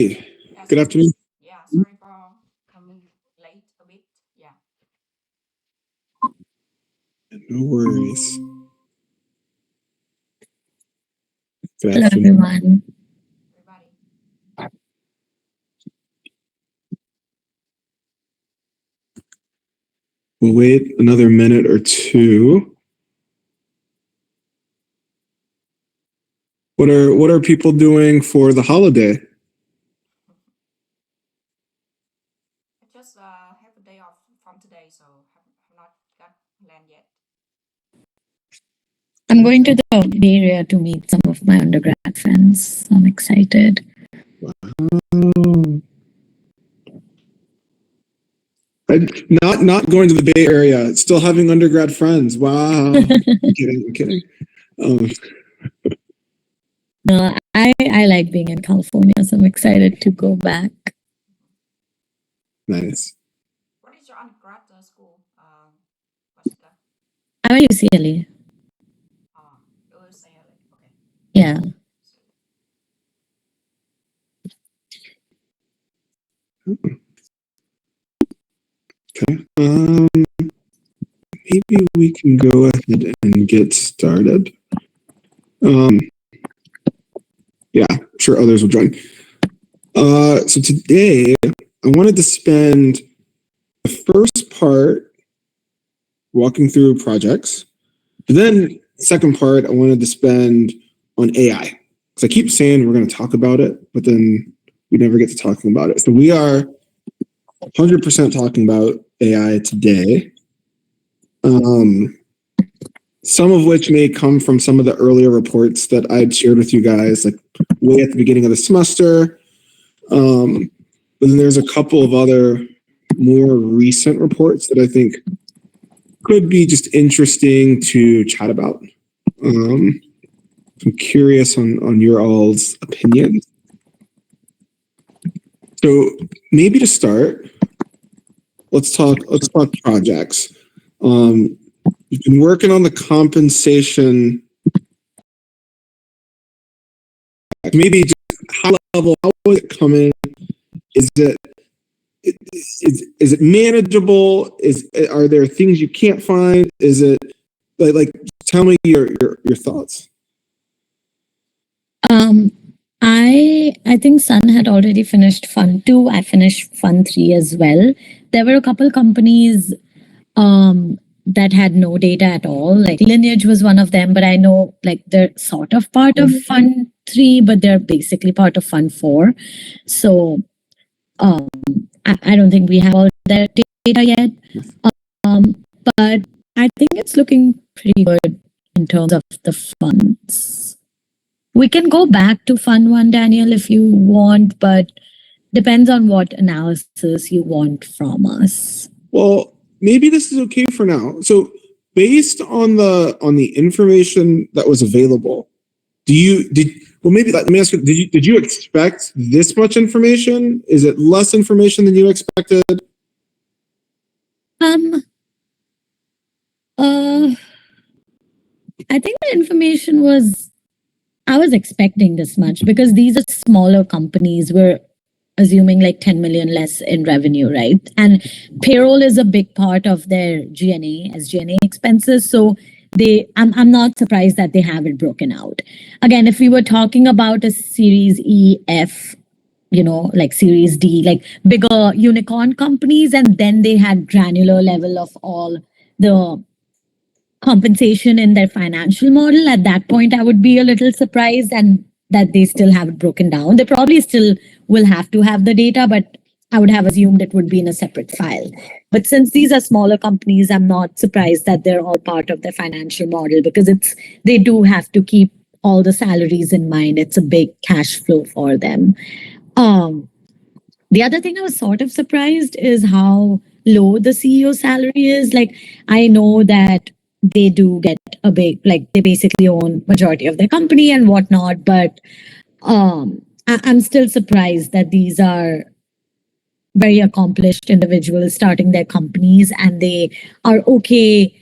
Yeah, Good sorry. afternoon. Yeah, sorry for coming late a bit. Yeah. No worries. Good Hello, afternoon. everyone. Everybody. We'll wait another minute or two. What are people doing for the holiday? I just have a day off from today, so have not got planned yet. I'm going to the Bay Area to meet some of my undergrad friends. I'm excited. Um, not going to the Bay Area. Still having undergrad friends. Wow. I'm kidding. No, I like being in California, so I'm excited to go back. Nice. What is your undergrad school, Vasudha? I'm at UCLA. UCLA. Okay. Yeah. Okay. Maybe we can go ahead and get started. Yeah, I'm sure others will join. So today I wanted to spend the first part walking through projects. But then second part I wanted to spend on AI. Because I keep saying we're going to talk about it, but then we never get to talking about it. So we are 100% talking about AI today. Some of which may come from some of the earlier reports that I'd shared with you guys, like way at the beginning of the semester. But then there's a couple of other more recent reports that I think could be just interesting to chat about. I'm curious on your all's opinions. So maybe to start, let's talk projects. You've been working on the compensation. Maybe just high level, how is it coming? Is it manageable? Are there things you can't find? Is it like tell me your thoughts. I think Sun had already finished Fund 2. I finished Fund 3 as well. There were a couple companies that had no data at all. Like Lineage was one of them, but I know like they're sort of part of Fund 3, but they're basically part of Fund 4. So I don't think we have all their data yet. But I think it's looking pretty good in terms of the funds. We can go back to Fund 1, Daniel, if you want, but depends on what analysis you want from us. Well, maybe this is okay for now. So based on the information that was available, maybe let me ask you, did you expect this much information? Is it less information than you expected? I think the information I was expecting this much because these are smaller companies. We're assuming like 10 million less in revenue, right? And payroll is a big part of their G&A as G&A expenses. So I'm not surprised that they have it broken out. Again, if we were talking about a Series E, F, like Series D, like bigger unicorn companies, and then they had granular level of all the compensation in their financial model, at that point I would be a little surprised and that they still have it broken down. They probably still will have to have the data, but I would have assumed it would be in a separate file. But since these are smaller companies, I'm not surprised that they're all part of their financial model because they do have to keep all the salaries in mind. It's a big cash flow for them. The other thing I was sort of surprised is how low the CEO salary is. Like, I know that they do get a big, like they basically own majority of their company and whatnot, but I'm still surprised that these are very accomplished individuals starting their companies and they are okay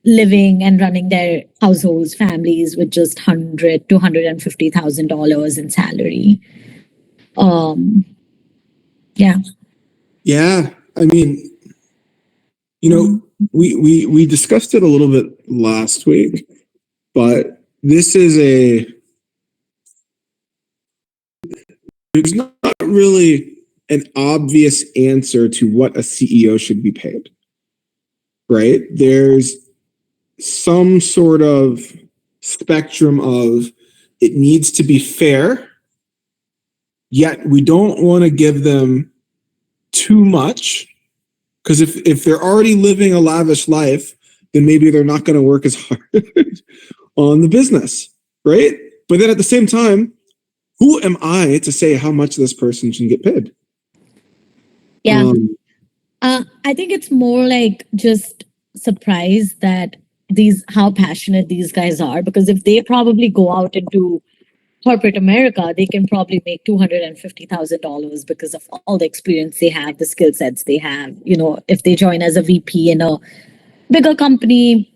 living and running their households, families with just $100,000 to $150,000 in salary. Um, yeah. Yeah, I mean, you know, we discussed it a little bit last week, but this is there's not really an obvious answer to what a CEO should be paid, right? There's some sort of spectrum of it needs to be fair, yet we don't want to give them too much, because if they're already living a lavish life, then maybe they're not going to work as hard on the business, right? But then at the same time, who am I to say how much this person should get paid? Yeah. I think it's more like just surprised that how passionate these guys are, because if they probably go out into corporate America, they can probably make $250,000 because of all the experience they have, the skill sets they have. If they join as a VP in a bigger company,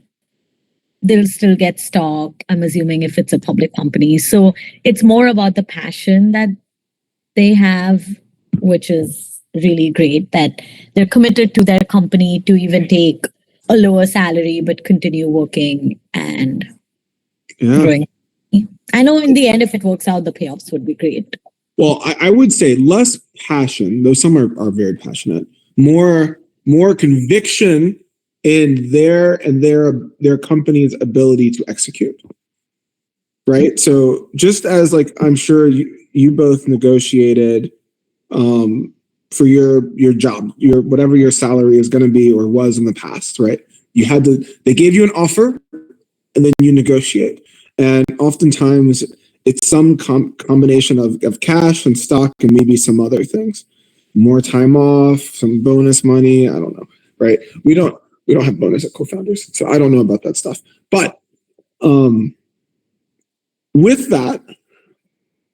they'll still get stock, I'm assuming, if it's a public company. So it's more about the passion that they have, which is really great, that they're committed to their company to even take a lower salary but continue working and growing. I know in the end, if it works out, the payoffs would be great. Well, I would say less passion, though some are very passionate. More conviction in their company's ability to execute. Right. So just as like I'm sure you both negotiated for your job, your whatever your salary is going to be or was in the past, right? They gave you an offer and then you negotiate. And oftentimes it's some combination of cash and stock and maybe some other things, more time off, some bonus money. I don't know. Right. We don't have bonus at co-founders. So I don't know about that stuff. But with that,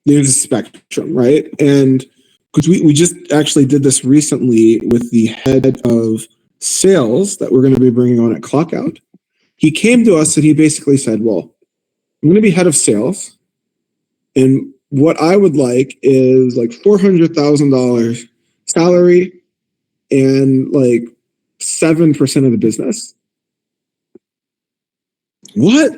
there's a spectrum, right? And because we just actually did this recently with the head of sales that we're going to be bringing on at Clockout. He came to us and he basically said, well, I'm going to be head of sales. And what I would like is like $400,000 salary and like 7% of the business. What?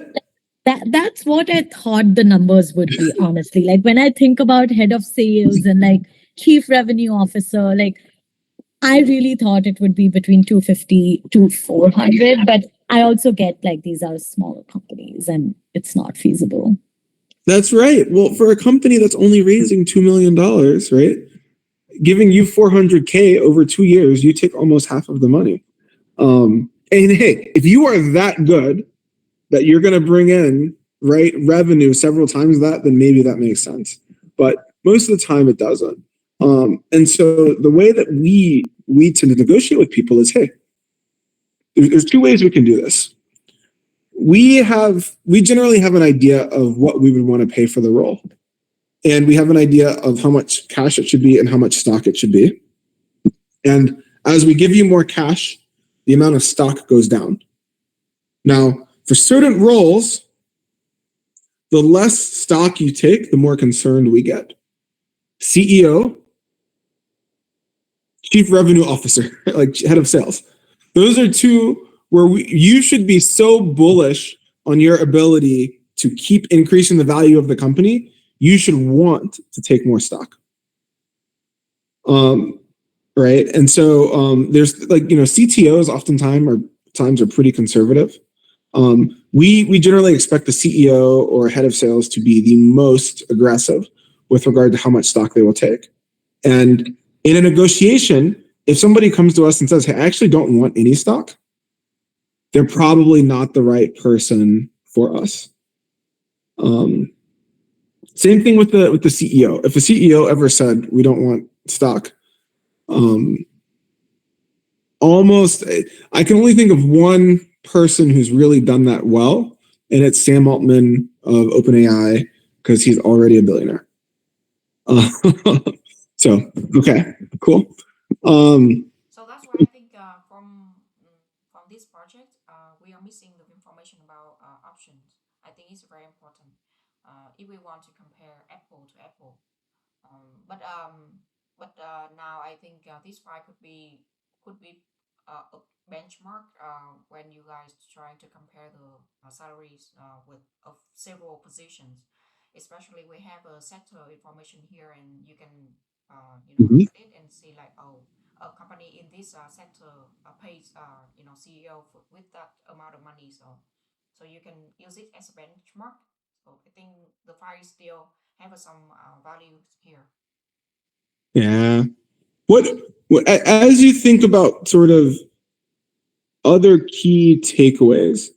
That's what I thought the numbers would be, honestly. Like when I think about head of sales and like chief revenue officer, like I really thought it would be between 250 to 400, but I also get like these are smaller companies and it's not feasible. That's right. Well, for a company that's only raising $2 million, right? Giving you 400K over 2 years, you take almost half of the money. And hey, if you are that good that you're going to bring in revenue several times that, then maybe that makes sense. But most of the time it doesn't. And so the way that we tend to negotiate with people is, hey, there's two ways we can do this. We generally have an idea of what we would want to pay for the role. And we have an idea of how much cash it should be and how much stock it should be. And as we give you more cash, the amount of stock goes down. Now, for certain roles, the less stock you take, the more concerned we get. CEO, chief revenue officer, like head of sales. Those are two where you should be so bullish on your ability to keep increasing the value of the company. You should want to take more stock. Right. And so there's like, CTOs oftentimes are pretty conservative. We generally expect the CEO or head of sales to be the most aggressive with regard to how much stock they will take. And in a negotiation, if somebody comes to us and says, hey, I actually don't want any stock, they're probably not the right person for us. Same thing with the CEO. If a CEO ever said, we don't want stock, I can only think of one person who's really done that well, and it's Sam Altman of OpenAI, because he's already a billionaire. So, okay, cool. So that's why I think from this project, we are missing the information about options. I think it's very important if we want to compare apple to apple. But now I think this file could be a benchmark when you guys trying to compare the salaries with of several positions. Especially we have a sector information here, and you can Mhm. look at it and see like, oh, a company in this sector pays CEO with that amount of money. So you can use it as a benchmark. So I think the file still have some value here. Yeah. What, as you think about sort of other key takeaways?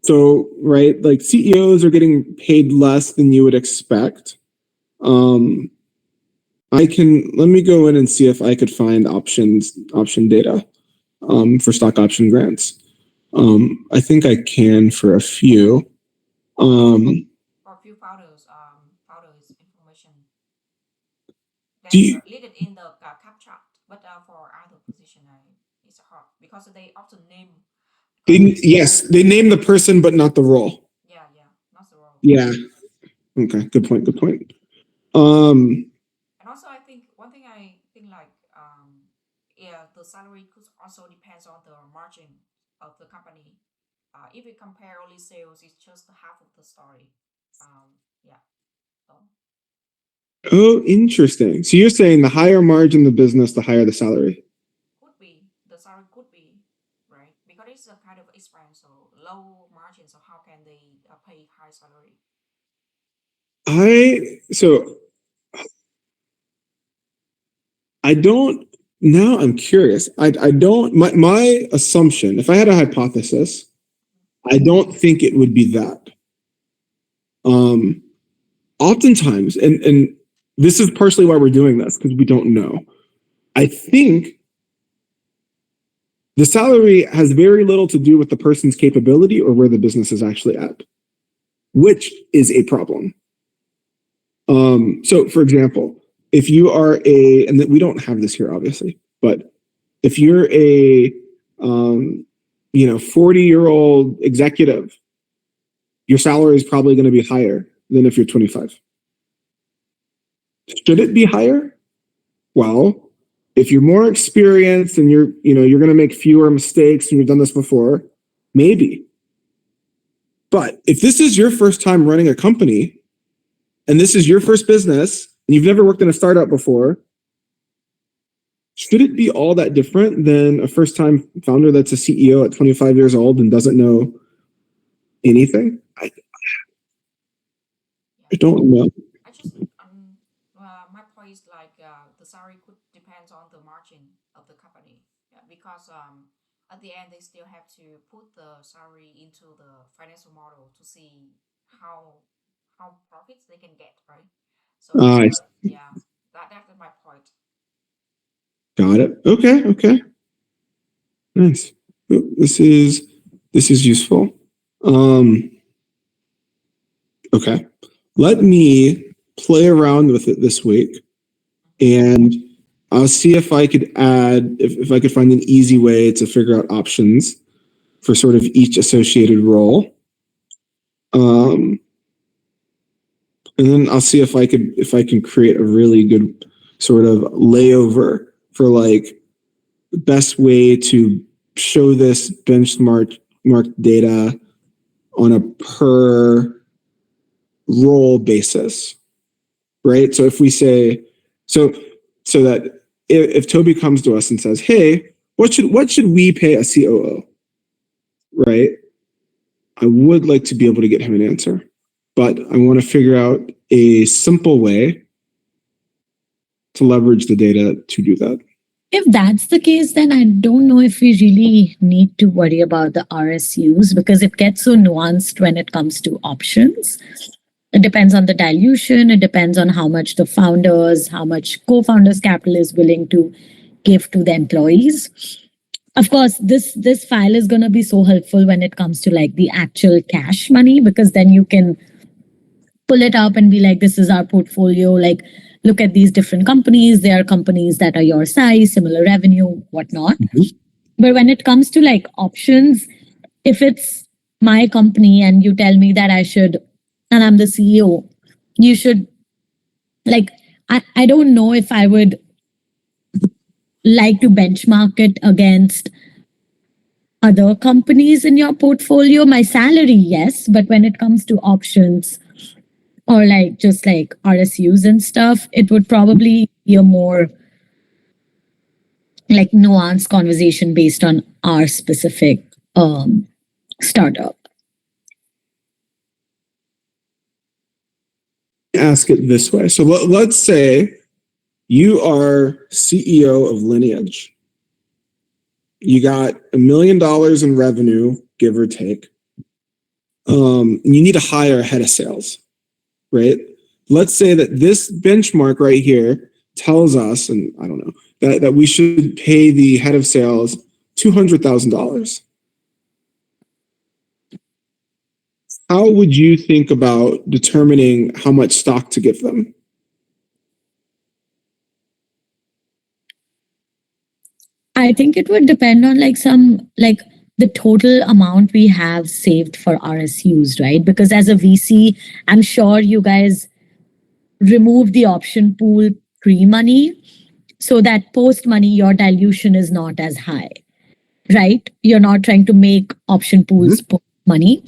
So, right, like CEOs are getting paid less than you would expect. Let me go in and see if I could find option data for stock option grants. I think I can for a few. Um, For a few photos information do that's you, listed in the cap chart, but for other position, it's hard because they often name. yes, they name the person but not the role. Yeah, not the role. Yeah. Okay. Good point. Good point. Um, And also, I think one thing I think like yeah, the salary could also depends on the margin of the company. If we compare only sales, it's just half of the story. Yeah. So oh, interesting. So you're saying the higher margin the business, the higher the salary. could be the salary could be right because it's a kind of expense, so low margin. So how can they pay high salary? So I don't, now I'm curious. I don't, my assumption, if I had a hypothesis, I don't think it would be that. Um, Oftentimes, and this is partially why we're doing this, because we don't know. I think the salary has very little to do with the person's capability or where the business is actually at, which is a problem. So for example, if you are and we don't have this here obviously, but if you're a 40-year-old executive, your salary is probably going to be higher than if you're 25. Should it be higher? Well, if you're more experienced and you're going to make fewer mistakes and you've done this before, maybe. But if this is your first time running a company and this is your first business and you've never worked in a startup before, should it be all that different than a first time founder that's a CEO at 25 years old and doesn't know anything? I don't know. I just my point is like the salary could depends on the margin of the company. Yeah, because at the end they still have to put the salary into the financial model to see how profits they can get, right? So yeah, that's my point. Got it. Okay. Okay. Nice. This is useful. Okay. Let me play around with it this week and I'll see if I could add, if I could find an easy way to figure out options for sort of each associated role. And then I'll see if I can create a really good sort of layover for like the best way to show this benchmark data on a per role basis, right? So if we say, so that if Toby comes to us and says, hey, what should we pay a COO, right? I would like to be able to get him an answer, but I want to figure out a simple way to leverage the data to do that. If that's the case, then I don't know if we really need to worry about the RSUs because it gets so nuanced when it comes to options. It depends on the dilution. It depends on how much the founders, how much co-founders capital is willing to give to the employees. Of course, this file is going to be so helpful when it comes to like the actual cash money, because then you can pull it up and be like, this is our portfolio. Like, look at these different companies. There are companies that are your size, similar revenue, whatnot. But when it comes to like options, if it's my company and you tell me that I should, and I'm the CEO, you should, like, I don't know if I would like to benchmark it against other companies in your portfolio. My salary, yes, but when it comes to options or like just like RSUs and stuff, it would probably be a more like nuanced conversation based on our specific startup. Ask it this way. So let's say you are CEO of Lineage. You got $1 million in revenue, give or take. You need to hire a head of sales, right? Let's say that this benchmark right here tells us, and I don't know, that we should pay the head of sales $200,000. How would you think about determining how much stock to give them? I think it would depend on like the total amount we have saved for RSUs, right? Because as a VC, I'm sure you guys remove the option pool pre-money so that post-money your dilution is not as high, right? You're not trying to make option pools post-money.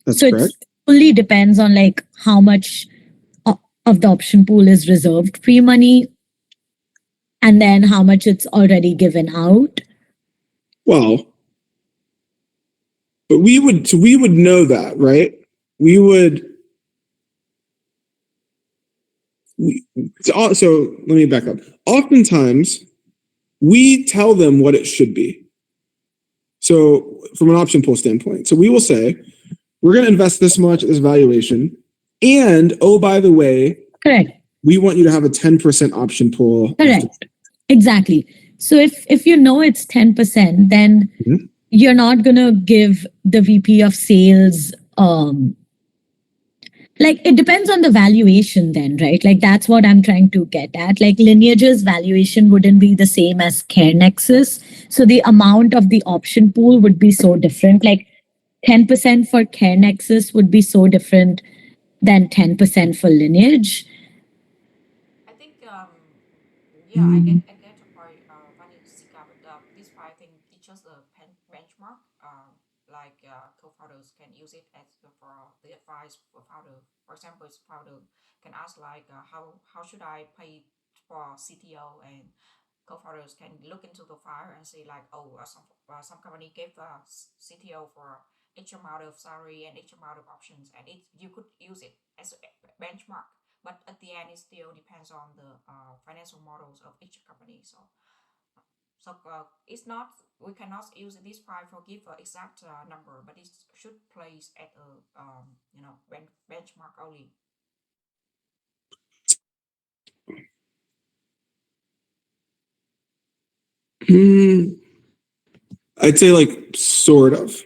That's So correct. it fully depends on like how much of the option pool is reserved pre-money and then how much it's already given out. Well, but we would know that, right? So let me back up. Oftentimes, we tell them what it should be. So from an option pool standpoint, so we will say, we're going to invest this much at this valuation. And oh, by the way, Correct. we want you to have a 10% option pool. Correct. Exactly. So if you know it's 10%, then you're not gonna give the VP of sales like it depends on the valuation then, right? Like that's what I'm trying to get at. Like Lineage's valuation wouldn't be the same as CareNexus. So the amount of the option pool would be so different. Like 10% for CareNexus would be so different than 10% for Lineage. I think, yeah, I get your point, Vanny Sika, but this part, I think it's just a benchmark. Like co-founders can use it as for the advice for founder. For example, if founder can ask like, how should I pay for CTO, and co-founders can look into the file and say like, oh, some company gave CTO for X amount of salary and X amount of options, and you could use it as a benchmark. But at the end, it still depends on the financial models of each company. So it's not, we cannot use this file for give an exact number, but it should place at a benchmark only. I'd say like sort of.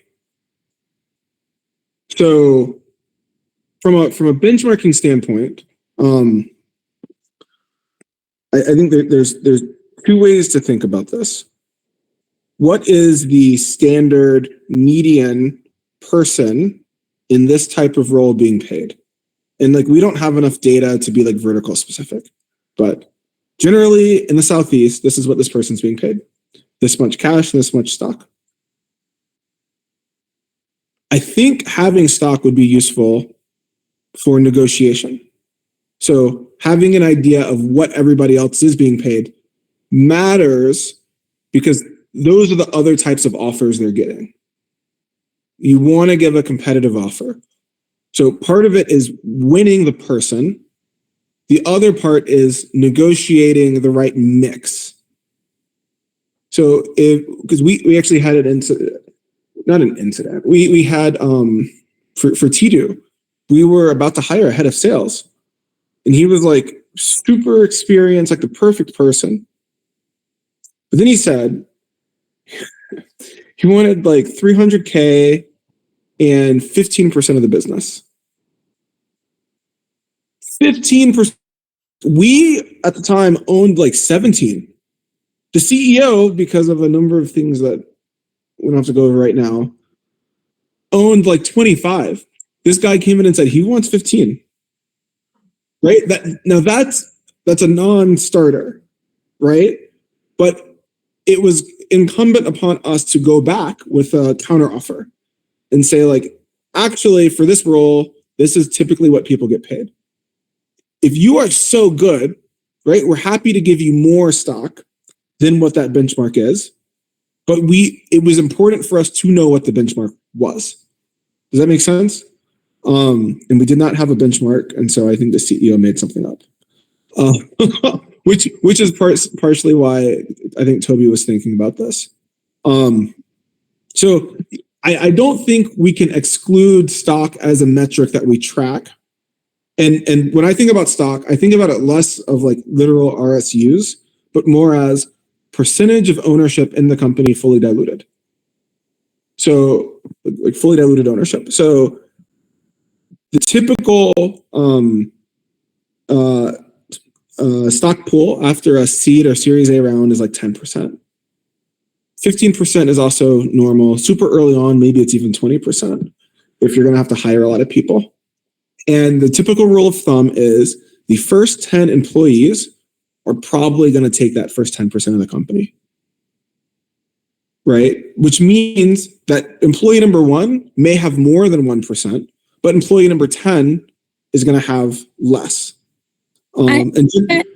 So from a benchmarking standpoint, I think there's two ways to think about this. What is the standard median person in this type of role being paid? And like we don't have enough data to be like vertical specific, but generally in the Southeast, this is what this person's being paid. This much cash and this much stock. I think having stock would be useful for negotiation. So having an idea of what everybody else is being paid matters because those are the other types of offers they're getting. You want to give a competitive offer. So part of it is winning the person. The other part is negotiating the right mix. So because we actually had an incident, not an incident, we had for Tidu, we were about to hire a head of sales. And he was like super experienced, like the perfect person. But then he said he wanted like 300K and 15% of the business. 15%. We at the time owned like 17. The CEO, because of a number of things that we don't have to go over right now, owned like 25. This guy came in and said he wants 15. Right? That's that's a non-starter, right? But it was incumbent upon us to go back with a counteroffer and say, like, actually, for this role, this is typically what people get paid. If you are so good, right, we're happy to give you more stock than what that benchmark is. But it was important for us to know what the benchmark was. Does that make sense? And we did not have a benchmark, and so I think the CEO made something up, which is partially why I think Toby was thinking about this. So I don't think we can exclude stock as a metric that we track. And when I think about stock, I think about it less of like literal RSUs, but more as percentage of ownership in the company fully diluted. So like fully diluted ownership. So the typical stock pool after a seed or Series A round is like 10%. 15% is also normal. Super early on, maybe it's even 20% if you're going to have to hire a lot of people. And the typical rule of thumb is the first 10 employees are probably going to take that first 10% of the company. Right? Which means that employee number 1 may have more than 1%, but employee number 10 is going to have less. I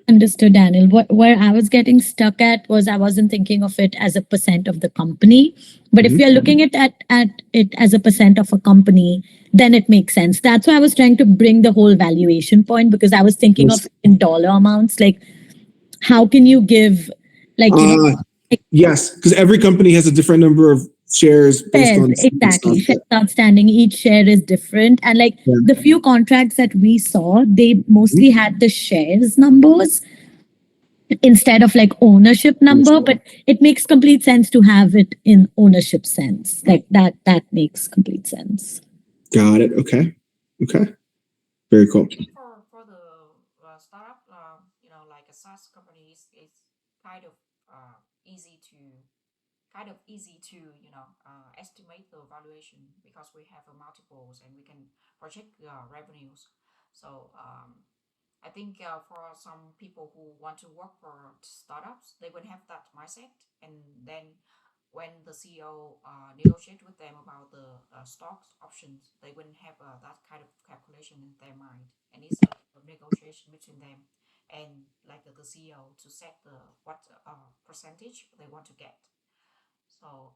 understood, Daniel. Where I was getting stuck at was I wasn't thinking of it as a percent of the company. But if you're looking at it as a percent of a company, then it makes sense. That's why I was trying to bring the whole valuation point, because I was thinking of in dollar amounts. Like, how can you give, like, yes, because every company has a different number of shares based on exactly shares outstanding. Each share is different, and like the few contracts that we saw, they mostly had the shares numbers instead of like ownership number. But it makes complete sense to have it in ownership sense. Like that makes complete sense. Got it. Okay. Very cool. For the startup, like a SaaS company, it's kind of easy to estimate the valuation, because we have multiples and we can project revenues. So I think for some people who want to work for startups, they would have that mindset, and then when the CEO negotiate with them about the stocks options, they wouldn't have that kind of calculation in their mind, and it's a negotiation between them and like the CEO to set the what percentage they want to get. So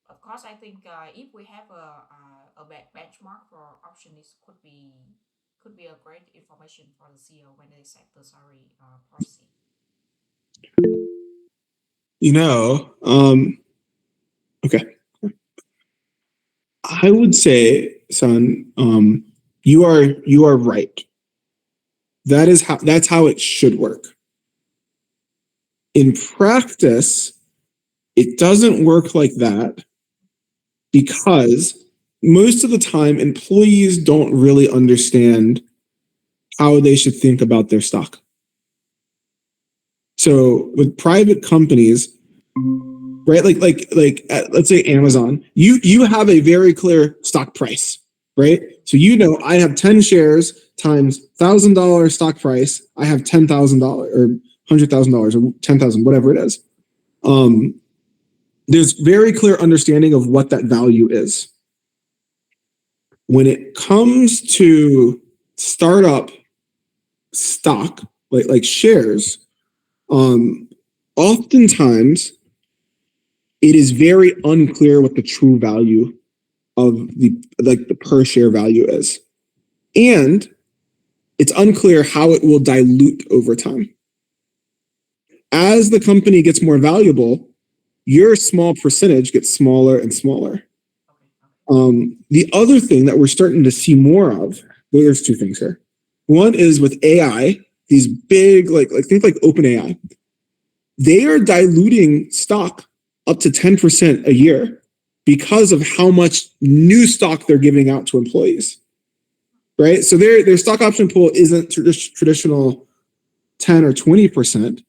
of course, I think if we have a benchmark for options, could be a great information for the CEO when they set the salary policy. Okay. I would say, son, you are right. That's how it should work. In practice, it doesn't work like that, because most of the time employees don't really understand how they should think about their stock. So with private companies, right? Like let's say Amazon, you have a very clear stock price, right? So I have 10 shares times $1,000 stock price. I have $10,000 or $100,000 or 10,000, whatever it is. There's very clear understanding of what that value is. When it comes to startup stock, like shares, oftentimes it is very unclear what the true value of the per share value is. And it's unclear how it will dilute over time. As the company gets more valuable, your small percentage gets smaller and smaller. The other thing that we're starting to see more of, there's two things here. One is with AI, these big, think like OpenAI. They are diluting stock up to 10% a year because of how much new stock they're giving out to employees, right? So their stock option pool isn't traditional 10 or 20%,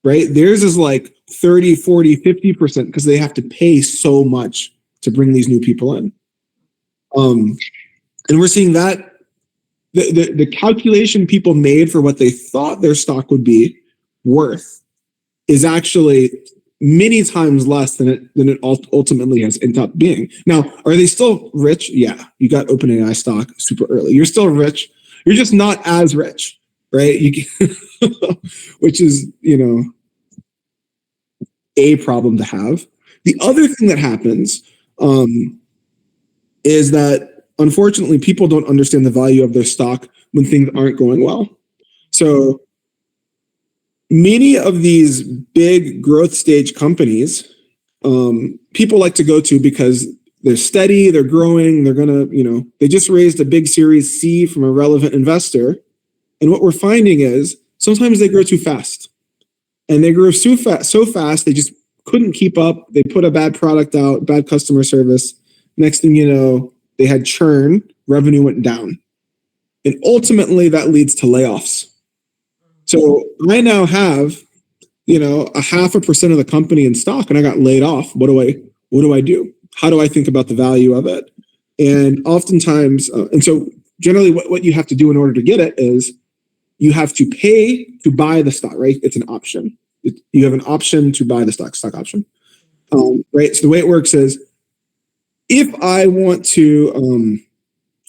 right? Theirs is like 30, 40, 50% because they have to pay so much to bring these new people in. And we're seeing that the calculation people made for what they thought their stock would be worth is actually many times less than it ultimately has ended up being. Now, are they still rich? Yeah, you got OpenAI stock super early. You're still rich. You're just not as rich, right? Which is, a problem to have. The other thing that happens is that unfortunately people don't understand the value of their stock when things aren't going well. So many of these big growth stage companies, people like to go to because they're steady, they're growing, they're gonna, they just raised a big Series C from a relevant investor. And what we're finding is sometimes they grow too fast. And they grew so fast, they just couldn't keep up. They put a bad product out, bad customer service. Next thing you know, they had churn, revenue went down. And ultimately that leads to layoffs. So I now have, 0.5% of the company in stock and I got laid off. What do I do? How do I think about the value of it? And oftentimes, and so generally what you have to do in order to get it is you have to pay to buy the stock, right? It's an option. You have an option to buy the stock option, right? So the way it works is if I want to,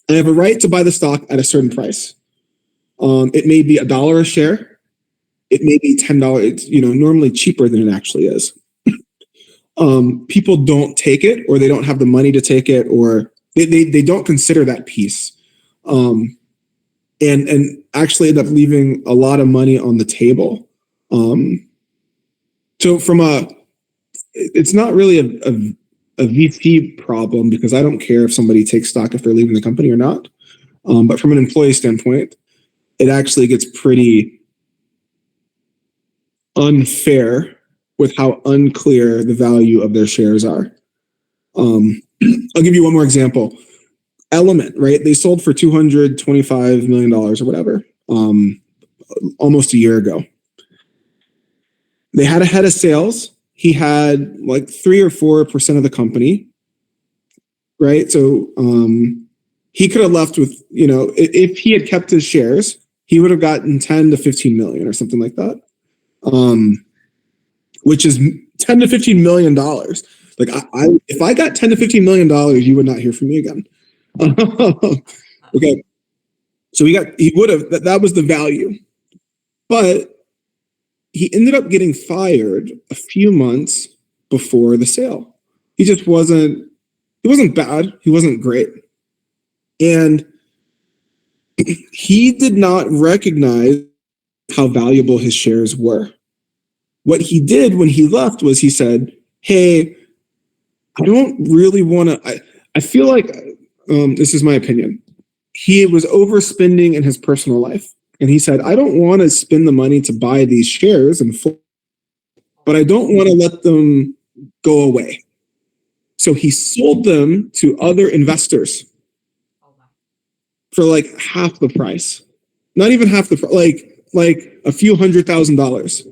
I have a right to buy the stock at a certain price. It may be $1 a share. It may be $10. It's, normally cheaper than it actually is. People don't take it, or they don't have the money to take it, or they don't consider that piece. And actually end up leaving a lot of money on the table. So it's not really a VC problem, because I don't care if somebody takes stock if they're leaving the company or not. But from an employee standpoint, it actually gets pretty unfair with how unclear the value of their shares are. I'll give you one more example. Element, right? They sold for $225 million or whatever, almost a year ago. They had a head of sales. He had like 3 or 4% of the company, right? So he could have left with, if he had kept his shares, he would have gotten 10 to 15 million or something like that, which is 10 to 15 million dollars. Like if I got 10 to 15 million dollars, you would not hear from me again. Okay. So he would have, that was the value, but he ended up getting fired a few months before the sale. He wasn't bad. He wasn't great. And he did not recognize how valuable his shares were. What he did when he left was he said, hey, I don't really want to, I feel like, this is my opinion. He was overspending in his personal life. And he said, I don't want to spend the money to buy these shares in full, but I don't want to let them go away. So he sold them to other investors for like half the price. Not even half the price, like a few $100,000.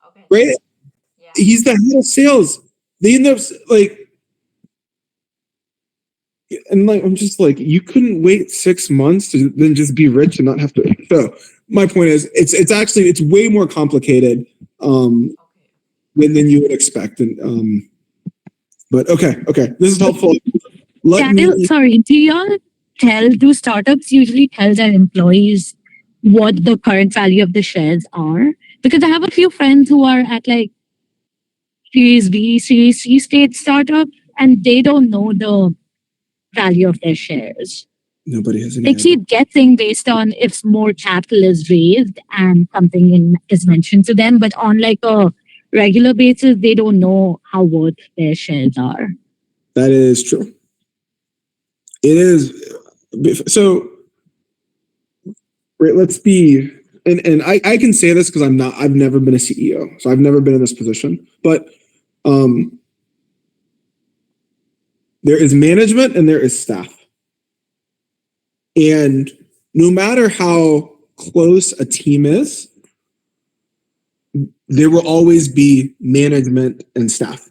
Okay. Right? Yeah. He's the head of sales. They end up I'm just like, you couldn't wait 6 months to then just be rich and not have to. So my point is, it's way more complicated than you would expect. And but okay, this is helpful. Sorry, do startups usually tell their employees what the current value of the shares are? Because I have a few friends who are at like Series B, Series C stage startup, and they don't know the value of their shares. Nobody has any They keep guessing based on if more capital is raised and something is mentioned to them, but on like a regular basis, they don't know how worth their shares are. That is true. It is. So, right, let's be, and I can say this because I've never been a CEO, so I've never been in this position, but there is management and there is staff. And no matter how close a team is, there will always be management and staff,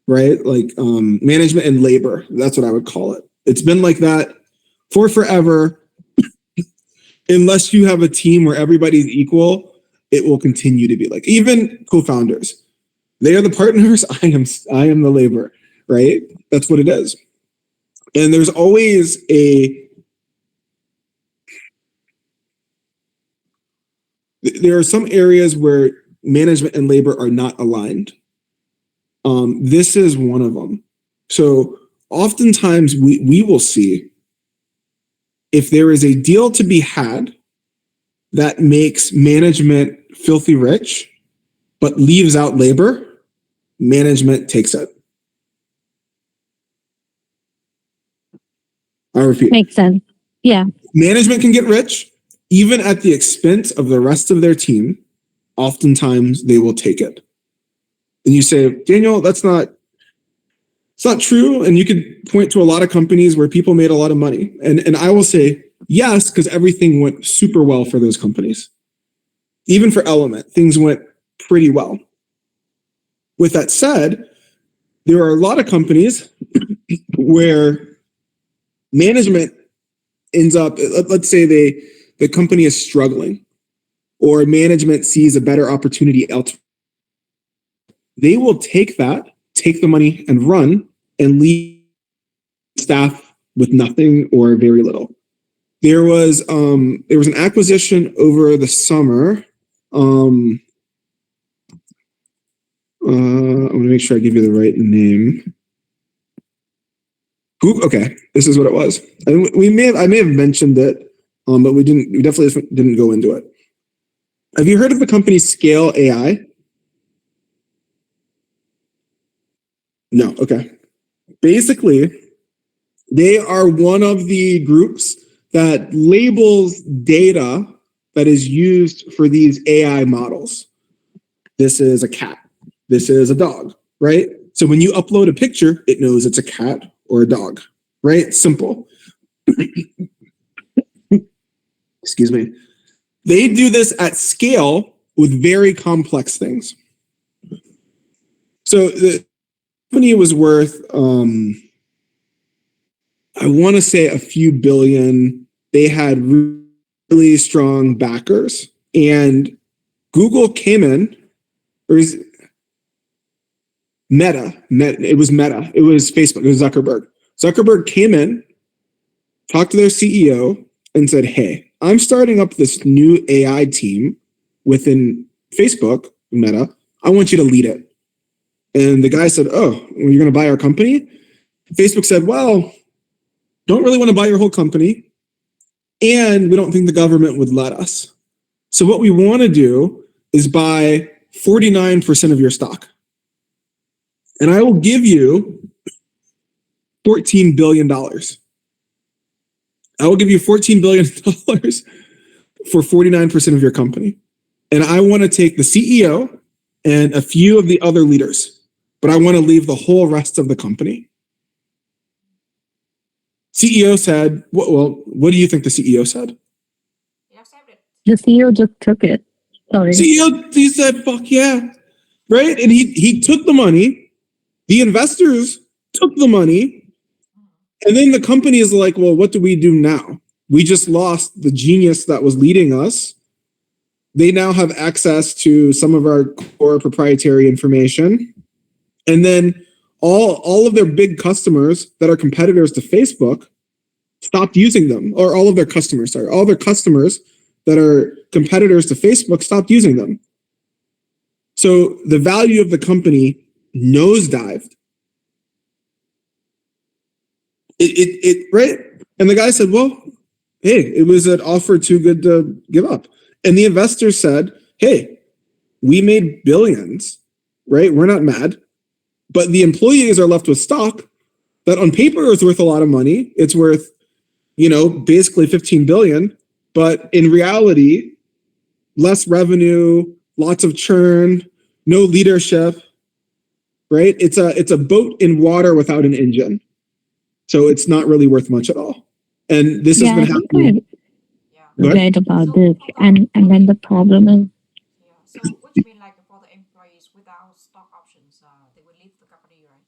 right? Like management and labor. That's what I would call it. It's been like that for forever. Unless you have a team where everybody's equal, it will continue to be like, even co-founders, they are the partners. I am the labor, right? That's what it is. And there's always there are some areas where management and labor are not aligned. This is one of them. So oftentimes we will see if there is a deal to be had that makes management filthy rich, but leaves out labor, management takes it. I repeat. Makes sense. Yeah. Management can get rich, even at the expense of the rest of their team. Oftentimes they will take it. And you say, Daniel, it's not true. And you could point to a lot of companies where people made a lot of money. And I will say, yes, because everything went super well for those companies. Even for Element, things went pretty well. With that said, there are a lot of companies where management ends up, let's say the company is struggling, or management sees a better opportunity elsewhere. They will take the money and run and leave staff with nothing or very little. There was an acquisition over the summer. I'm going to make sure I give you the right name. Okay, this is what it was. And I may have mentioned it, but we definitely didn't go into it. Have you heard of the company Scale AI? No. Okay. Basically, they are one of the groups that labels data that is used for these AI models. This is a cat. This is a dog, right? So when you upload a picture, it knows it's a cat or a dog, right? Simple. Excuse me. They do this at scale with very complex things. So the company was worth, I want to say a few billion. They had really strong backers, and Google came in, or is Meta. It was Meta. It was Facebook. It was Zuckerberg. Zuckerberg came in, talked to their CEO, and said, "Hey, I'm starting up this new AI team within Facebook, Meta. I want you to lead it." And the guy said, "Oh, well, you're going to buy our company?" Facebook said, "Well, don't really want to buy your whole company, and we don't think the government would let us. So what we want to do is buy 49% of your stock. And I will give you $14 billion. I will give you $14 billion for 49% of your company. And I want to take the CEO and a few of the other leaders, but I want to leave the whole rest of the company." CEO said, well, what do you think the CEO said? The CEO just took it. Sorry. CEO, he said, fuck yeah, right? And he took the money. The investors took the money. And then the company is like, well, what do we do now? We just lost the genius that was leading us. They now have access to some of our core proprietary information. And then all of their big customers that are competitors to Facebook stopped using them, or all their customers that are competitors to Facebook stopped using them. So the value of the company nosedived. Right? And the guy said, well, hey, it was an offer too good to give up. And the investors said, hey, we made billions, right? We're not mad. But the employees are left with stock that on paper is worth a lot of money. It's worth, basically 15 billion. But in reality, less revenue, lots of churn, no leadership, right? It's a boat in water without an engine. So it's not really worth much at all. And this has been happening. Read about this, and then the problem is. So what do you mean, like for the employees without stock options, they will leave the company, right?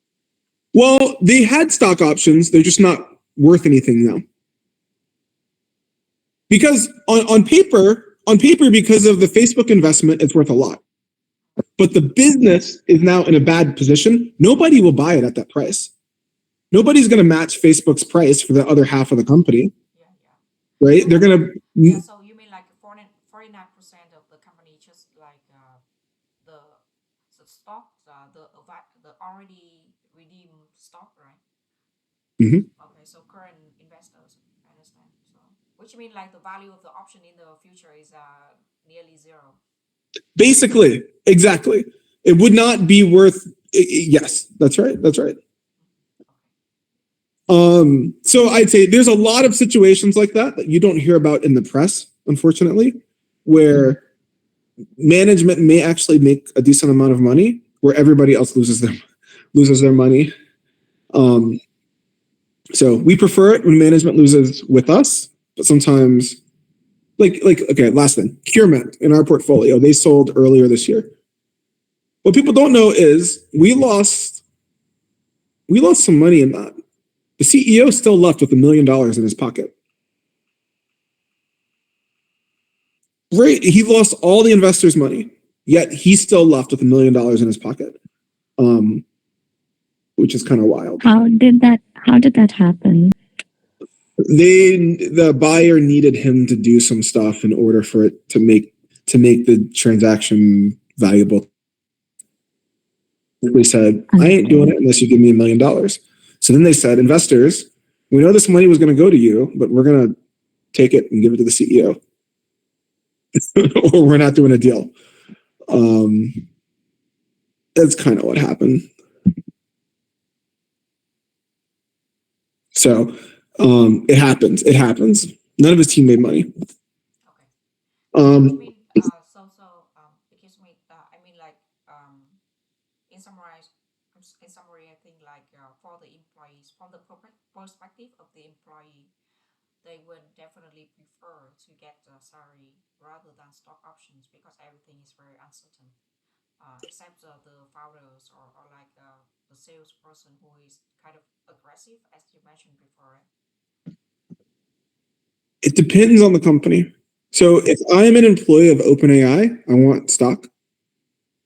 Well, they had stock options. They're just not worth anything now. Because on paper, because of the Facebook investment, it's worth a lot. But the business is now in a bad position. Nobody will buy it at that price. Nobody's going to match Facebook's price for the other half of the company, Yeah, yeah. right? They're going to. Yeah, so you mean like 49% of the company just like the stock, the already redeemed stock, right? Mhm. Okay, so current investors, I understand. So which mean like the value of the option in the future is nearly zero. Basically, exactly. It would not be worth. Yes, that's right. That's right. So I'd say there's a lot of situations like that you don't hear about in the press, unfortunately, where management may actually make a decent amount of money, where everybody else loses their money. So we prefer it when management loses with us, but sometimes, okay, last thing, Curement in our portfolio, they sold earlier this year. What people don't know is we lost some money in that. The CEO still left with $1 million in his pocket. Right, he lost all the investors' money, yet he's still left with $1 million in his pocket, which is kind of wild. How did that happen? The buyer needed him to do some stuff in order for it to make the transaction valuable. They said, I ain't doing it unless you give me $1 million. So then they said, investors, we know this money was going to go to you, but we're going to take it and give it to the CEO. Or we're not doing a deal. That's kind of what happened. So it happens. None of his team made money. Okay. Because I mean like in summary, I think like for the employees, from the perspective of the employee, they would definitely prefer to get the salary rather than stock options because everything is very uncertain. Except the founders or like the salesperson who is kind of aggressive, as you mentioned before. It depends on the company. So if I'm an employee of OpenAI, I want stock.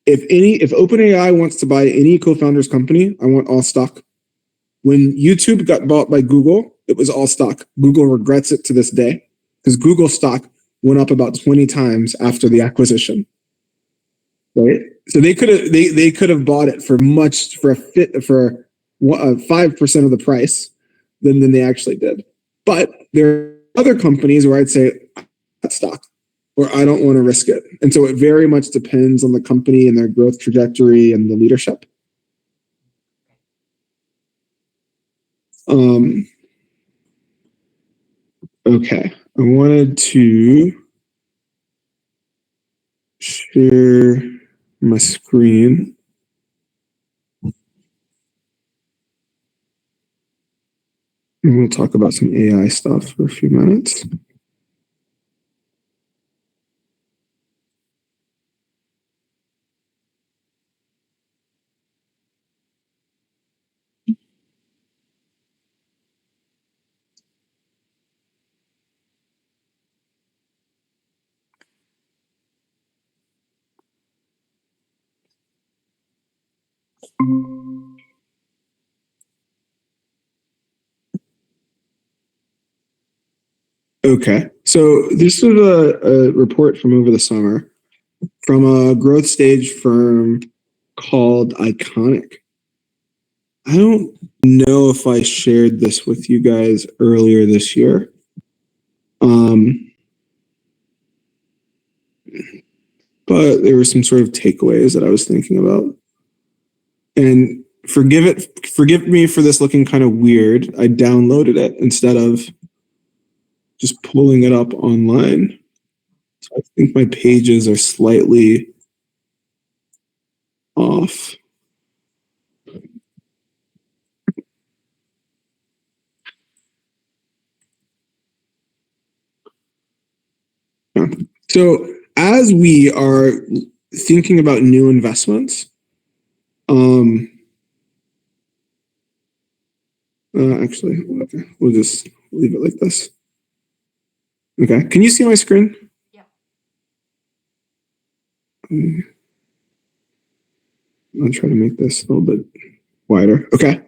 If OpenAI wants to buy any co-founder's company, I want all stock. When YouTube got bought by Google, it was all stock. Google regrets it to this day because Google stock went up about 20 times after the acquisition. Right? So they could have bought it for 5% of the price than they actually did. But there are other companies where I'd say stock, or I don't want to risk it. And so it very much depends on the company and their growth trajectory and the leadership. Okay, I wanted to share my screen. And we'll talk about some AI stuff for a few minutes. Okay, so this is a report from over the summer from a growth stage firm called Iconic. I don't know if I shared this with you guys earlier this year. But there were some sort of takeaways that I was thinking about. And forgive me for this looking kind of weird. I downloaded it instead of just pulling it up online. So I think my pages are slightly off. Yeah. So as we are thinking about new investments, actually, okay, we'll just leave it like this. Okay. Can you see my screen? Yeah. I'll try to make this a little bit wider. Okay.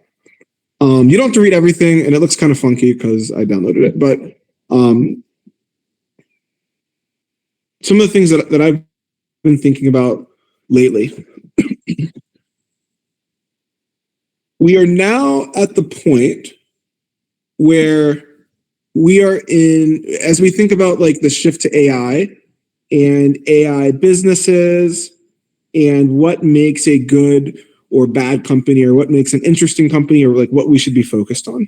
You don't have to read everything, and it looks kind of funky because I downloaded it. But some of the things that I've been thinking about lately, we are now at the point where we are in, as we think about like the shift to AI and AI businesses and what makes a good or bad company or what makes an interesting company or like what we should be focused on.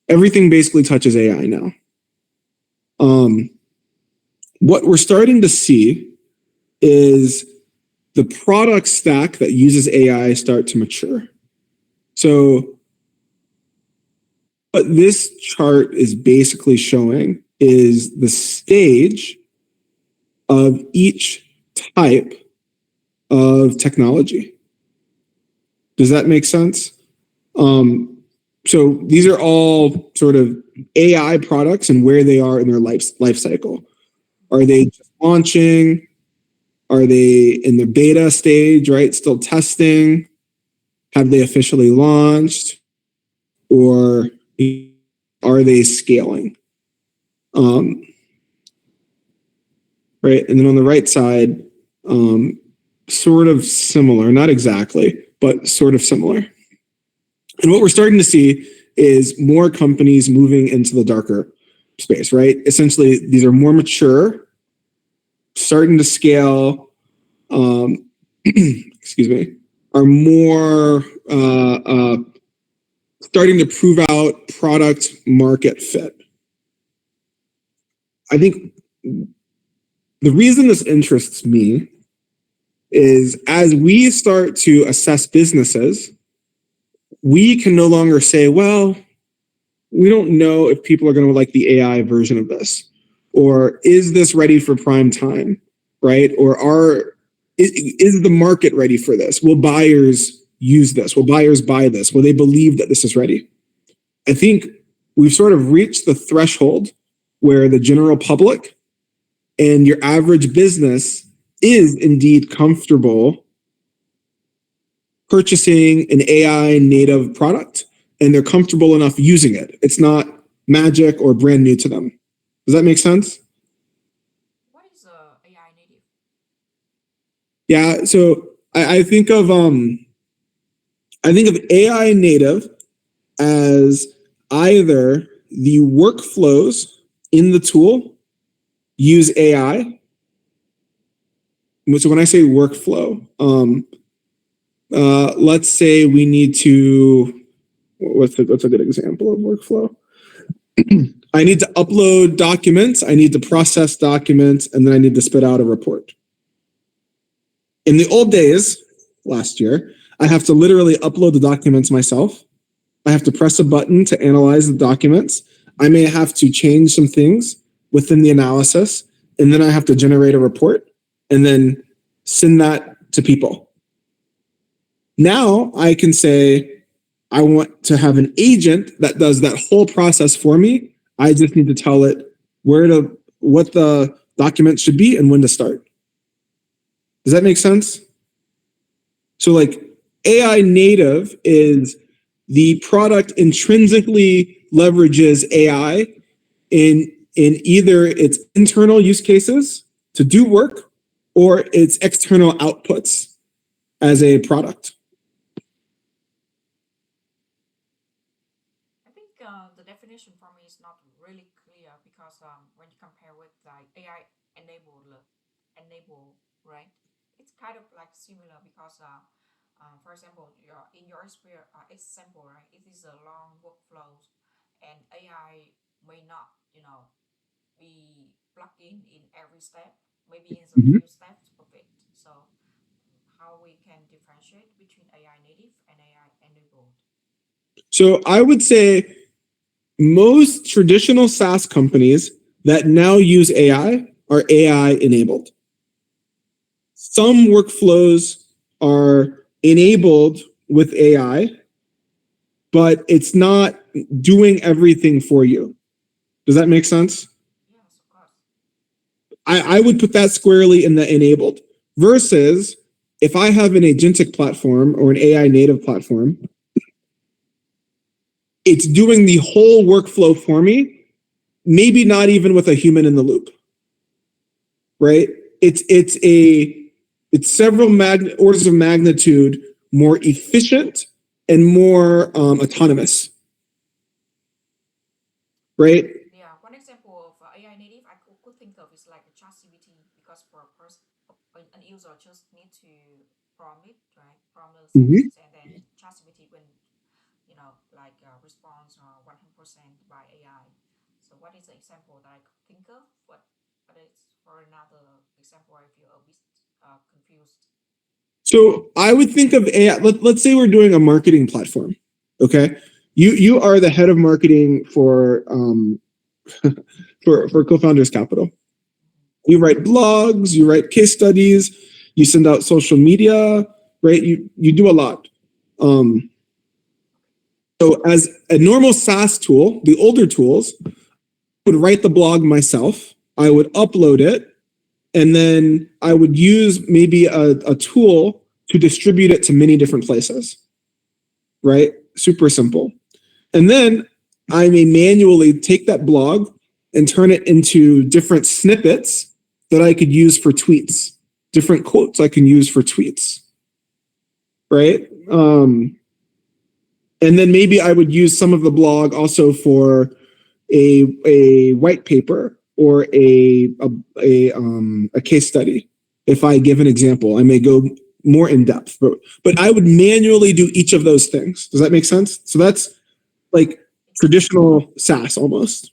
Everything basically touches AI now. What we're starting to see is the product stack that uses AI start to mature. So what this chart is basically showing is the stage of each type of technology. Does that make sense? So these are all sort of AI products and where they are in their life cycle. Are they just launching? Are they in the beta stage, right? Still testing? Have they officially launched? Or are they scaling? Right. And then on the right side, sort of similar, not exactly, but sort of similar. And what we're starting to see is more companies moving into the darker space, right? Essentially, these are more mature, starting to scale, excuse me, are more starting to prove out product market fit. I think the reason this interests me is as we start to assess businesses, we can no longer say, well, we don't know if people are going to like the AI version of this, or is this ready for prime time, right? Or is the market ready for this? Will buyers use this? Will buyers buy this? Will they believe that this is ready? I think we've sort of reached the threshold where the general public and your average business is indeed comfortable purchasing an AI native product, and they're comfortable enough using it. It's not magic or brand new to them. Does that make sense? What is AI native? Yeah. So I think of AI native as either the workflows in the tool use AI. So when I say workflow, let's say we need to, what's a good example of workflow? I need to upload documents, I need to process documents, and then I need to spit out a report. In the old days, last year, I have to literally upload the documents myself. I have to press a button to analyze the documents. I may have to change some things within the analysis, and then I have to generate a report and then send that to people. Now I can say, I want to have an agent that does that whole process for me. I just need to tell it what the document should be and when to start. Does that make sense? So like AI native is the product intrinsically leverages AI in either its internal use cases to do work or its external outputs as a product. I think the definition for me is not really clear because when you compare with like AI enable, right? It's kind of like similar because for example, in your example, right? It is a long workflows, and AI may not, be plugged in every step. Maybe in a Mhm. few steps of it. So how we can differentiate between AI native and AI enabled? So I would say most traditional SaaS companies that now use AI are AI enabled. Some workflows are enabled with AI, but it's not doing everything for you. Does that make sense? Yeah. I would put that squarely in the enabled versus if I have an agentic platform or an AI native platform, it's doing the whole workflow for me, maybe not even with a human in the loop, right? It's several orders of magnitude more efficient and more autonomous, right? Yeah, one example of AI native I could think of is like a ChatGPT, because for a person, an user just need to prompt it, right? Prompt the Mm-hmm. sentence, and then ChatGPT will, like response 100% by AI. So what is the example that I could think of? What is for another example if you're a bit confused? So I would think of AI. Let's say we're doing a marketing platform. Okay, you are the head of marketing for for Co-Founders Capital. You write blogs, you write case studies, you send out social media, right? You do a lot. So as a normal SaaS tool, the older tools, I would write the blog myself. I would upload it, and then I would use maybe a tool to distribute it to many different places, right? Super simple. And then I may manually take that blog and turn it into different snippets that I could use for tweets, different quotes I can use for tweets, right? And then maybe I would use some of the blog also for a white paper or a case study. If I give an example, I may go more in depth, but I would manually do each of those things. Does that make sense? So that's like traditional SaaS almost.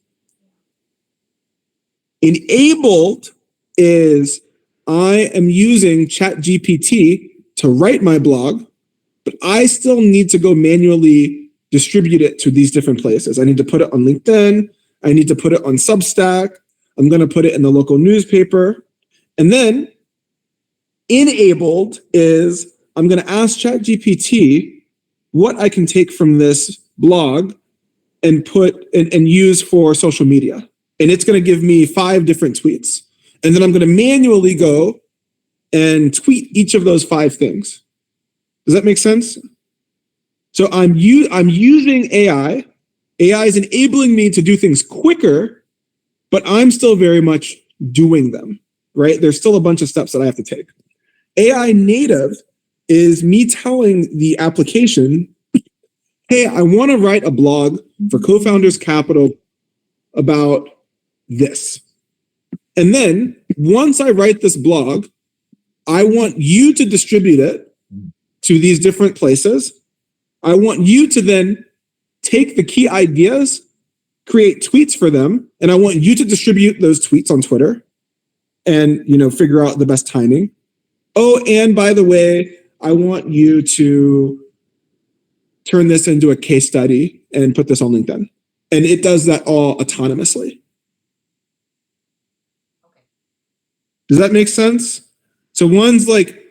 Enabled is I am using ChatGPT to write my blog, but I still need to go manually distribute it to these different places. I need to put it on LinkedIn. I need to put it on Substack. I'm going to put it in the local newspaper. And then enabled is I'm going to ask ChatGPT what I can take from this blog and put and use for social media. And it's going to give me 5 different tweets. And then I'm going to manually go and tweet each of those 5 things. Does that make sense? So I'm using AI. AI is enabling me to do things quicker, but I'm still very much doing them, right? There's still a bunch of steps that I have to take. AI native is me telling the application, hey, I want to write a blog for Co-Founders Capital about this. And then once I write this blog, I want you to distribute it to these different places. I want you to then take the key ideas, create tweets for them, and I want you to distribute those tweets on Twitter and, figure out the best timing. Oh, and by the way, I want you to turn this into a case study and put this on LinkedIn. And it does that all autonomously. Okay. Does that make sense? So one's like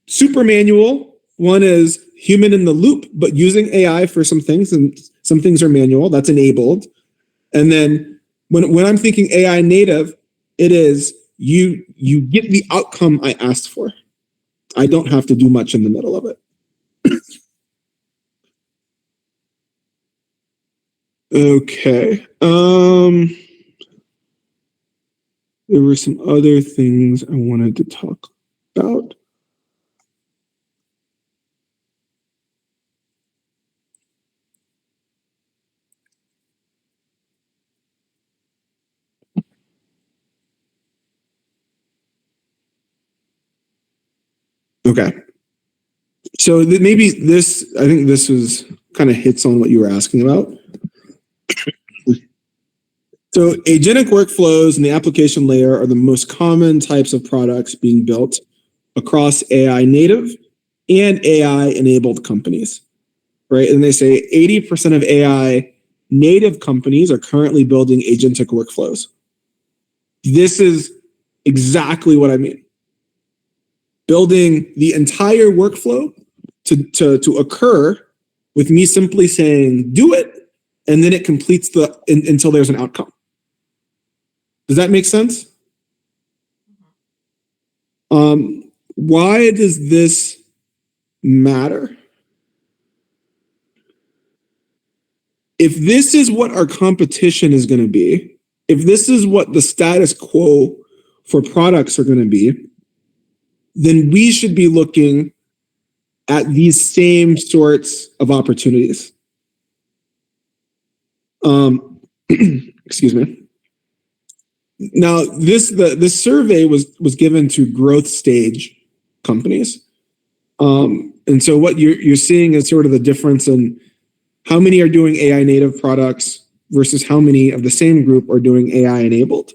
super manual. One is human in the loop, but using AI for some things, and some things are manual. That's enabled. And then when I'm thinking AI native, it is you get the outcome I asked for. I don't have to do much in the middle of it. Okay. There were some other things I wanted to talk about. Okay. So maybe I think this was kind of hits on what you were asking about. So agentic workflows and the application layer are the most common types of products being built across AI native and AI enabled companies, right? And they say 80% of AI native companies are currently building agentic workflows. This is exactly what I mean. Building the entire workflow to occur with me simply saying, do it, and then it completes until there's an outcome. Does that make sense? Why does this matter? If this is what our competition is going to be, if this is what the status quo for products are going to be, then we should be looking at these same sorts of opportunities. Excuse me. Now, this survey was given to growth stage companies, and so what you're seeing is sort of the difference in how many are doing AI native products versus how many of the same group are doing AI enabled.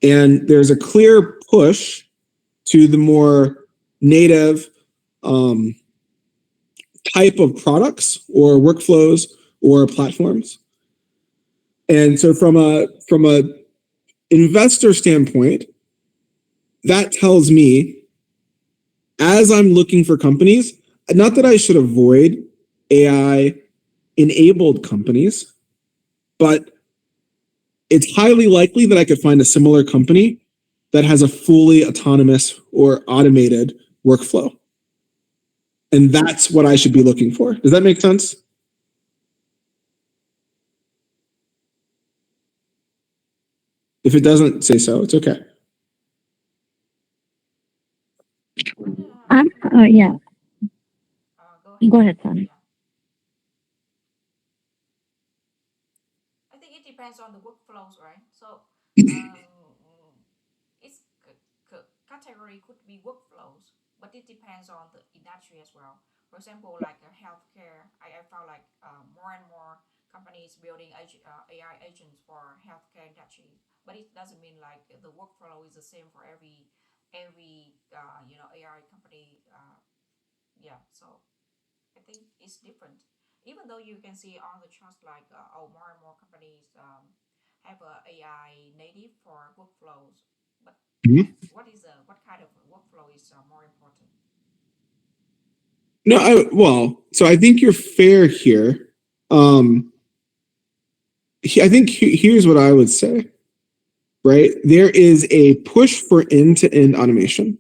And there's a clear push to the more native type of products or workflows or platforms. And so from a investor standpoint, that tells me, as I'm looking for companies, not that I should avoid AI enabled companies, but it's highly likely that I could find a similar company that has a fully autonomous or automated workflow. And that's what I should be looking for. Does that make sense? If it doesn't, say so. It's okay. Yeah. Go ahead. Go ahead, Sani. Yeah. I think it depends on the workflows, right? So its category could be workflows, but it depends on the industry as well. For example, like healthcare, I found like more and more companies building AI agents for healthcare industry, but it doesn't mean like the workflow is the same for every AI company. Yeah, so I think it's different. Even though you can see on the charts like more and more companies have a AI native for workflows, but what kind of workflow is more important? No, so I think you're fair here. I think here's what I would say, right? There is a push for end-to-end automation.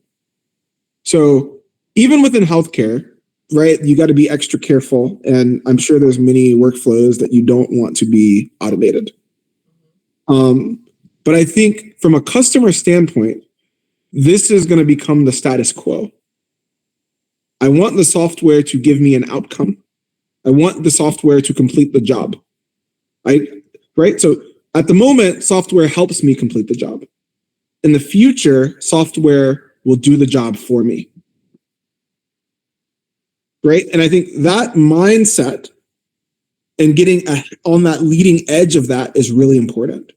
So even within healthcare, right, you got to be extra careful. And I'm sure there's many workflows that you don't want to be automated. But I think from a customer standpoint, this is going to become the status quo. I want the software to give me an outcome. I want the software to complete the job. Right? So at the moment, software helps me complete the job. In the future, software will do the job for me. Right? And I think that mindset and getting on that leading edge of that is really important.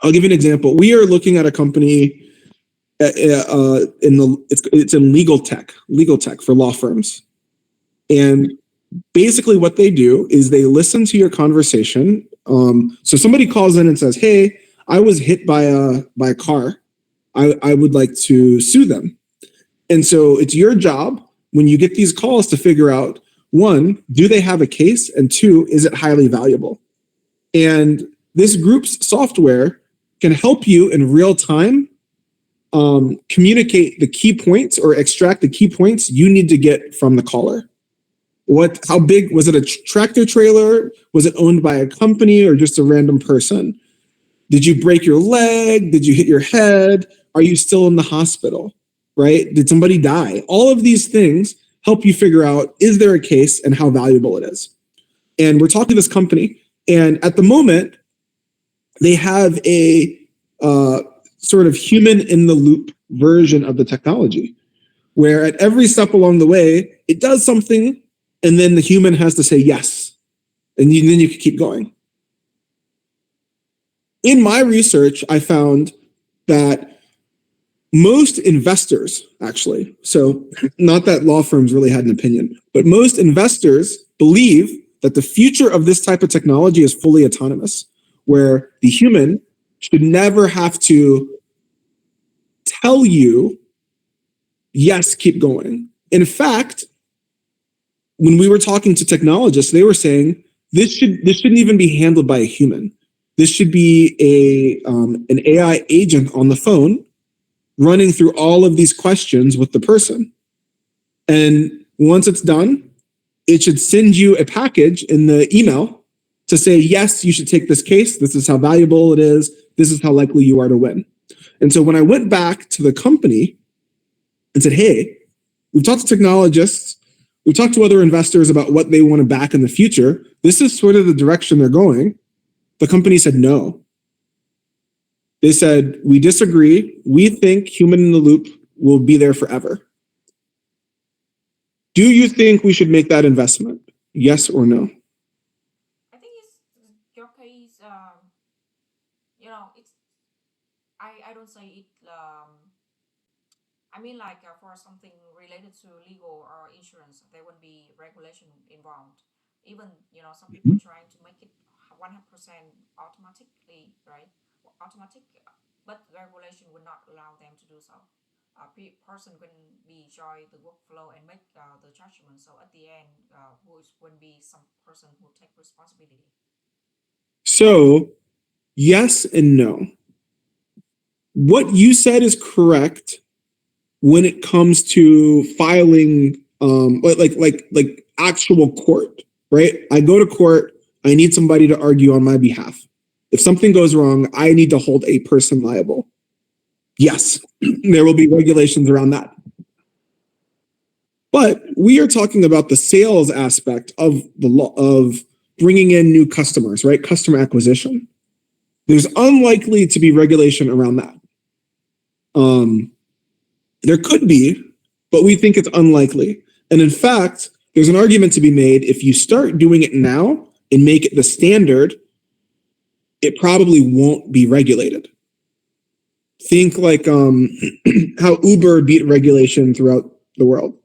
I'll give you an example. We are looking at a company it's in legal tech for law firms. And basically what they do is they listen to your conversation. So somebody calls in and says, hey, I was hit by a car. I would like to sue them. And so it's your job when you get these calls to figure out, one, do they have a case? And two, is it highly valuable? And this group's software can help you in real time communicate the key points or extract the key points you need to get from the caller. How big was it? A tractor trailer? Was it owned by a company or just a random person? Did you break your leg? Did you hit your head? Are you still in the hospital? Right? Did somebody die? All of these things help you figure out, is there a case and how valuable it is? And we're talking to this company, and at the moment, they have a sort of human in the loop version of the technology, where at every step along the way, it does something, and then the human has to say yes, and then you can keep going. In my research, I found that most investors, actually, so not that law firms really had an opinion, but most investors believe that the future of this type of technology is fully autonomous, where the human should never have to tell you, yes, keep going. In fact, when we were talking to technologists, they were saying this shouldn't even be handled by a human. This should be an AI agent on the phone running through all of these questions with the person. And once it's done, it should send you a package in the email to say, yes, you should take this case. This is how valuable it is. This is how likely you are to win. And so when I went back to the company and said, hey, we've talked to technologists, we've talked to other investors about what they want to back in the future. This is sort of the direction they're going. The company said no. They said, we disagree. We think human in the loop will be there forever. Do you think we should make that investment? Yes or no? I think it's your case. It's I don't say it. I mean, like for something related to legal or insurance, there would be regulation involved. Even some people trying to make it 100% automatically, right? Automatic, but regulation would not allow them to do so. A person can be join the workflow and make the judgment. So at the end, who would be some person who take responsibility. So, yes and no. What you said is correct when it comes to filing, like actual court, right? I go to court. I need somebody to argue on my behalf. If something goes wrong, I need to hold a person liable. Yes, there will be regulations around that. But we are talking about the sales aspect of the law of bringing in new customers, right? Customer acquisition. There's unlikely to be regulation around that. There could be, but we think it's unlikely. And in fact, there's an argument to be made if you start doing it now and make it the standard, it probably won't be regulated. Think like how Uber beat regulation throughout the world.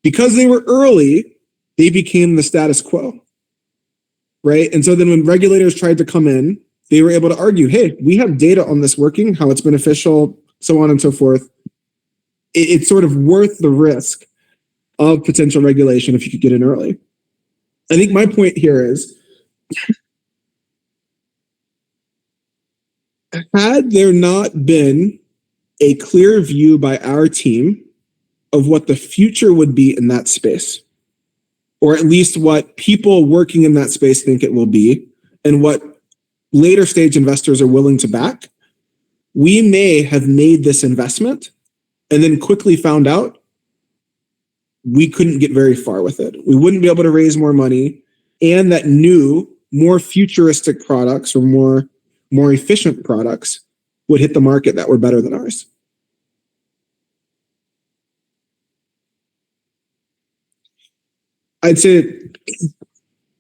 Because they were early, they became the status quo, right? And so then when regulators tried to come in, they were able to argue, hey, we have data on this working, how it's beneficial, so on and so forth. It's sort of worth the risk of potential regulation if you could get in early. I think my point here is, had there not been a clear view by our team of what the future would be in that space, or at least what people working in that space think it will be, and what later stage investors are willing to back, we may have made this investment and then quickly found out we couldn't get very far with it. We wouldn't be able to raise more money, and that new, more futuristic products or more efficient products would hit the market that were better than ours. I'd say,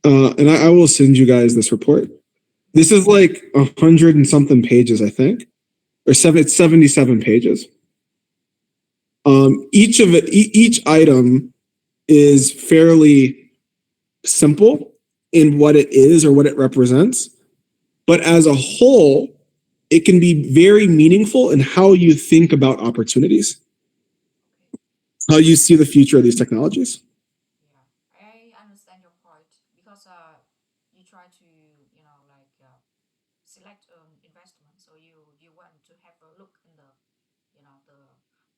and I will send you guys this report. This is like 100 and something pages, I think, or it's 77 pages. Each item is fairly simple in what it is or what it represents, but as a whole, it can be very meaningful in how you think about opportunities, how you see the future of these technologies. Yeah, I understand your point because you try to select investment, so you want to have a look in the the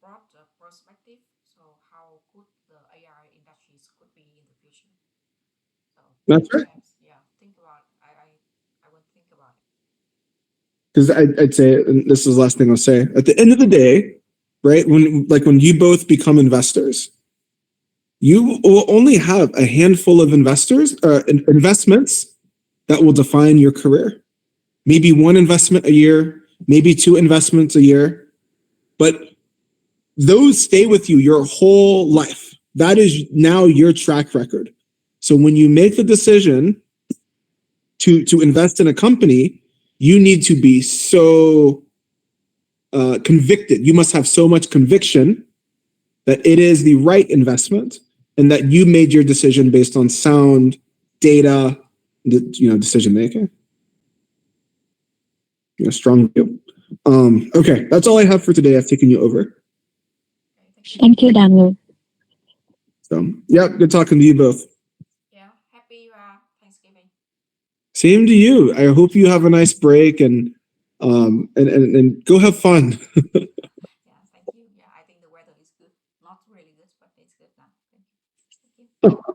broad perspective. So how could the AI industries could be in the future? So That's right. yeah, think about I would think about it. Because I'd say, and this is the last thing I'll say, at the end of the day, right, when you both become investors, you will only have a handful of investments that will define your career. Maybe one investment a year, maybe two investments a year, but those stay with you your whole life. That is now your track record. So when you make the decision to invest in a company, you need to be so convicted. You must have so much conviction that it is the right investment and that you made your decision based on sound data, decision making. Strong view. Okay, that's all I have for today. I've taken you over. Thank you, Daniel. So, yeah, good talking to you both. Yeah, happy Thanksgiving. Same to you. I hope you have a nice break and go have fun. not really good, but it's good now. Thank you. Thank you.